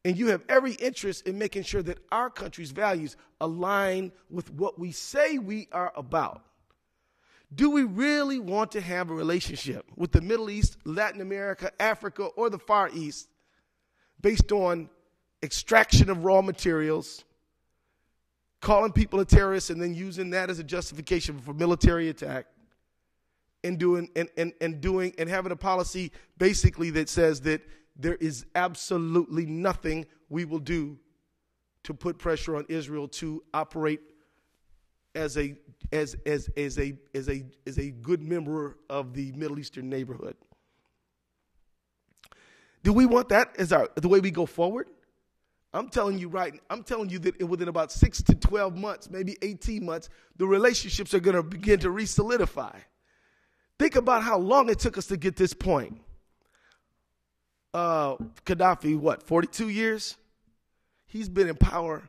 And you have every interest in making sure that our country's values align with what we say we are about. Do we really want to have a relationship with the Middle East, Latin America, Africa, or the Far East based on extraction of raw materials, calling people a terrorist, and then using that as a justification for military attack, and having a policy basically that says that there is absolutely nothing we will do to put pressure on Israel to operate as a good member of the Middle Eastern neighborhood? Do we want that as the way we go forward? I'm telling you that within about 6 to 12 months, maybe 18 months, the relationships are going to begin to re-solidify. Think about how long it took us to get this point. Gaddafi, 42 years? He's been in power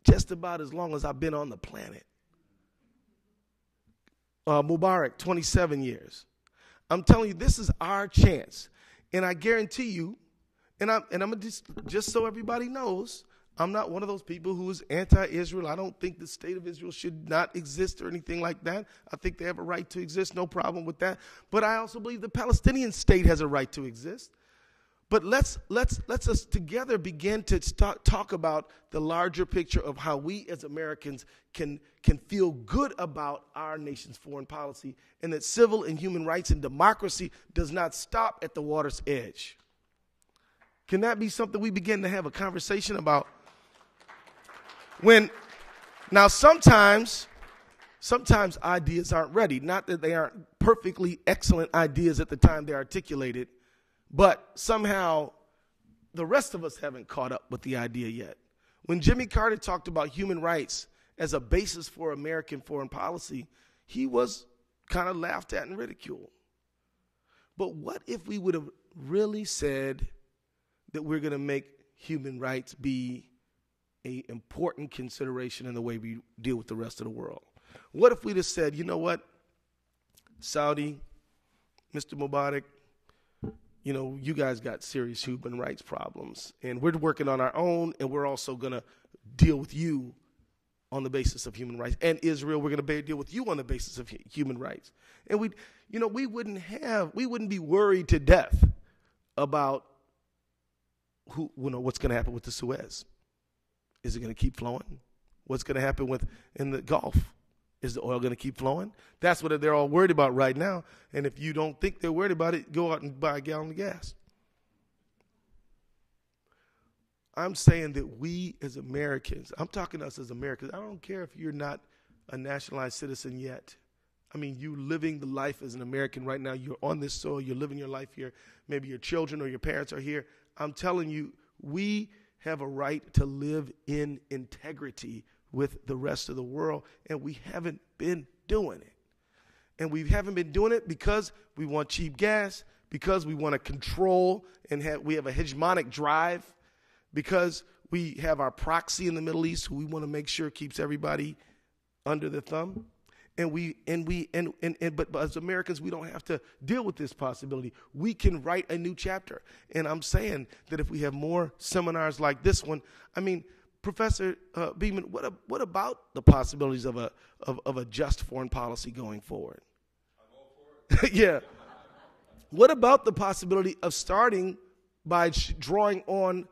just about as long as I've been on the planet. Mubarak, 27 years. I'm telling you, this is our chance. And I guarantee you, and I'm just so everybody knows, I'm not one of those people who is anti-Israel. I don't think the state of Israel should not exist or anything like that. I think they have a right to exist, no problem with that. But I also believe the Palestinian state has a right to exist. But let's us together begin to talk about the larger picture of how we as Americans can feel good about our nation's foreign policy, and that civil and human rights and democracy does not stop at the water's edge. Can that be something we begin to have a conversation about? Now sometimes ideas aren't ready. Not that they aren't perfectly excellent ideas at the time they're articulated, but somehow the rest of us haven't caught up with the idea yet. When Jimmy Carter talked about human rights as a basis for American foreign policy, he was kind of laughed at and ridiculed. But what if we would have really said that we're going to make human rights be an important consideration in the way we deal with the rest of the world? What if we just said, you know what, Saudi, Mr. Mubarak, you guys got serious human rights problems, and we're working on our own, and we're also going to deal with you on the basis of human rights. And Israel, we're going to deal with you on the basis of human rights. And we wouldn't be worried to death about what's going to happen with the Suez. Is it going to keep flowing? What's going to happen in the Gulf? Is the oil going to keep flowing? That's what they're all worried about right now. And if you don't think they're worried about it, go out and buy a gallon of gas. I'm saying that we as Americans, I'm talking to us as Americans, I don't care if you're not a nationalized citizen yet. I mean, you living the life as an American right now. You're on this soil. You're living your life here. Maybe your children or your parents are here. I'm telling you, we have a right to live in integrity with the rest of the world, and we haven't been doing it. And we haven't been doing it because we want cheap gas, because we want to control and we have a hegemonic drive, because we have our proxy in the Middle East who we want to make sure keeps everybody under the thumb. But as Americans, we don't have to deal with this possibility. We can write a new chapter. And I'm saying that if we have more seminars like this one, I mean, Professor Beeman, what about the possibilities of a just foreign policy going forward? I'm all for it. Yeah. What about the possibility of starting by drawing on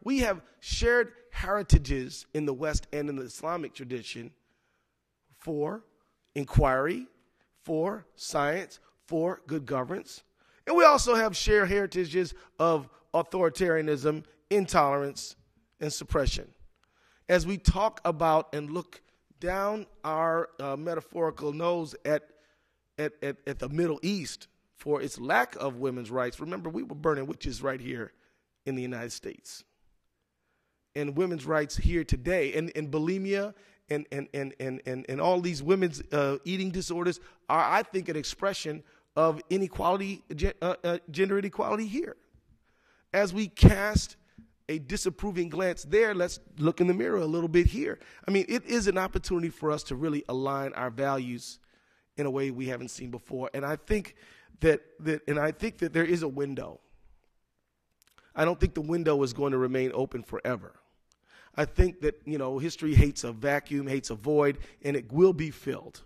we have shared heritages in the West and in the Islamic tradition for inquiry, for science, for good governance. And we also have shared heritages of authoritarianism, intolerance, and suppression. As we talk about and look down our metaphorical nose at the Middle East for its lack of women's rights, remember, we were burning witches right here in the United States. And women's rights here today, and bulimia and all these women's eating disorders are, I think, an expression of inequality, gender inequality here. As we cast a disapproving glance there, let's look in the mirror a little bit here. I mean, it is an opportunity for us to really align our values in a way we haven't seen before. And I think that there is a window. I don't think the window is going to remain open forever. I think that, history hates a vacuum, hates a void, and it will be filled.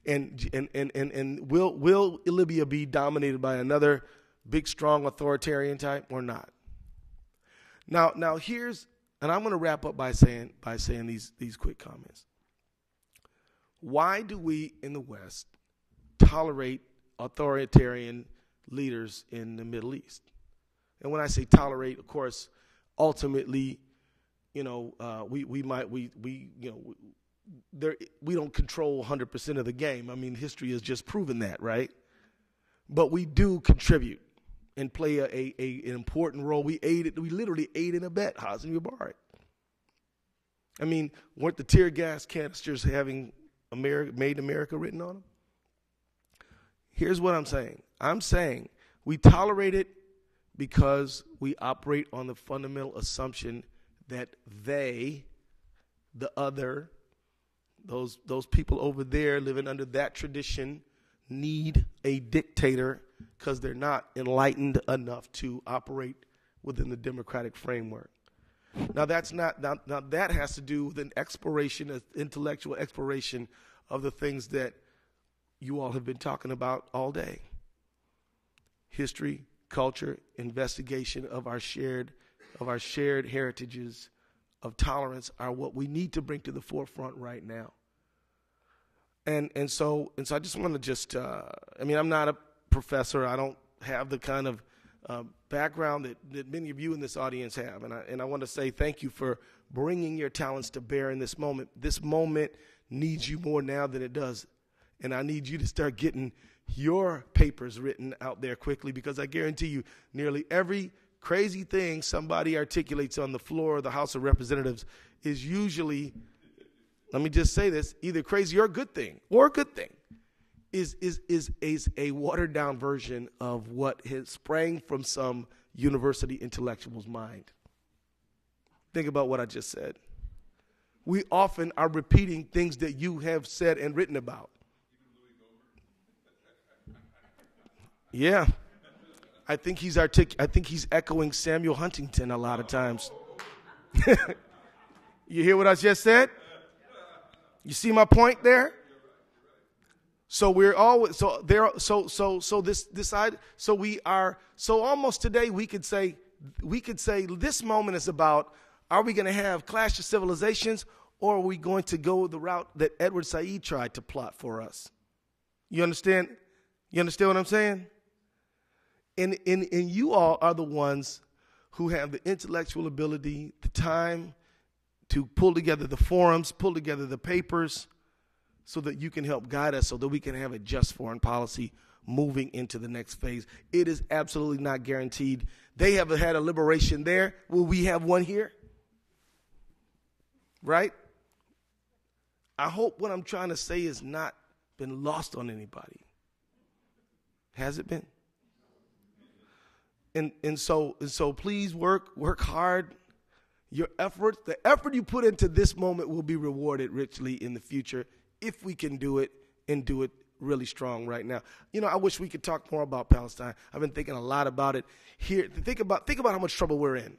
And will Libya be dominated by another big, strong authoritarian type or not? Now and I'm going to wrap up by saying these quick comments. Why do we in the West tolerate authoritarian leaders in the Middle East? And when I say tolerate, of course, ultimately, we don't control 100% of the game. I mean, history has just proven that, right? But we do contribute and play an important role. We literally aid and abet Hosni Mubarak. I mean, weren't the tear gas canisters having Made America written on them? Here's what I'm saying. I'm saying we tolerate it because we operate on the fundamental assumption that they, the other, those people over there living under that tradition, need a dictator because they're not enlightened enough to operate within the democratic framework. Now that has to do with an intellectual exploration of the things that you all have been talking about all day. History, culture, investigation of our shared heritages of tolerance are what we need to bring to the forefront right now. And so I just want to I'm not a professor. I don't have the kind of background that many of you in this audience have. And I want to say thank you for bringing your talents to bear in this moment. This moment needs you more now than it does. And I need you to start getting your papers written out there quickly, because I guarantee you nearly every crazy thing somebody articulates on the floor of the House of Representatives is usually, let me just say this, either crazy or a good thing, is a watered down version of what has sprang from some university intellectual's mind. Think about what I just said. We often are repeating things that you have said and written about. Yeah. I think he's echoing Samuel Huntington a lot of times. You hear what I just said? You see my point there? So we're always almost today we could say this moment is about, are we going to have Clash of Civilizations, or are we going to go the route that Edward Said tried to plot for us? You understand? You understand what I'm saying? And you all are the ones who have the intellectual ability, the time to pull together the forums, pull together the papers, so that you can help guide us, so that we can have a just foreign policy moving into the next phase. It is absolutely not guaranteed. They have had a liberation there. Will we have one here? Right? I hope what I'm trying to say has not been lost on anybody. Has it been? And so please work hard. Your effort, the effort you put into this moment will be rewarded richly in the future if we can do it and do it really strong right now. I wish we could talk more about Palestine. I've been thinking a lot about it here. Think about how much trouble we're in.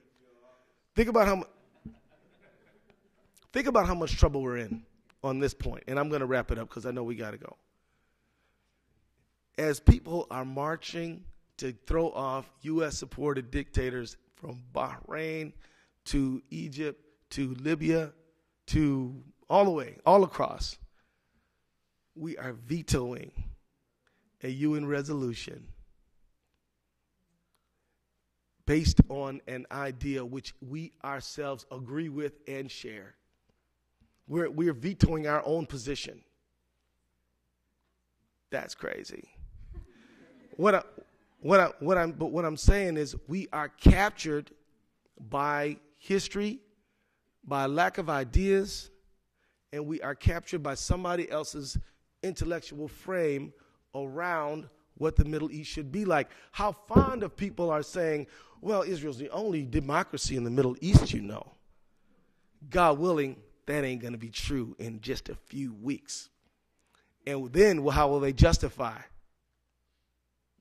Think about how much trouble we're in on this point. And I'm going to wrap it up because I know we got to go. As people are marching to throw off U.S.-supported dictators from Bahrain to Egypt to Libya to all across, we are vetoing a UN resolution based on an idea which we ourselves agree with and share. We're vetoing our own position. That's crazy. What I'm saying is we are captured by history, by lack of ideas, and we are captured by somebody else's intellectual frame around what the Middle East should be like. How fond of people are saying, well, Israel's the only democracy in the Middle East, God willing, that ain't going to be true in just a few weeks. And then how will they justify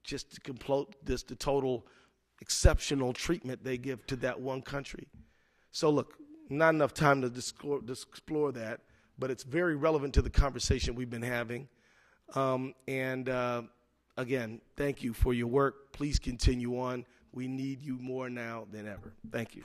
just to complete the total exceptional treatment they give to that one country. So look, not enough time to explore that, but it's very relevant to the conversation we've been having. Again, thank you for your work. Please continue on. We need you more now than ever. Thank you.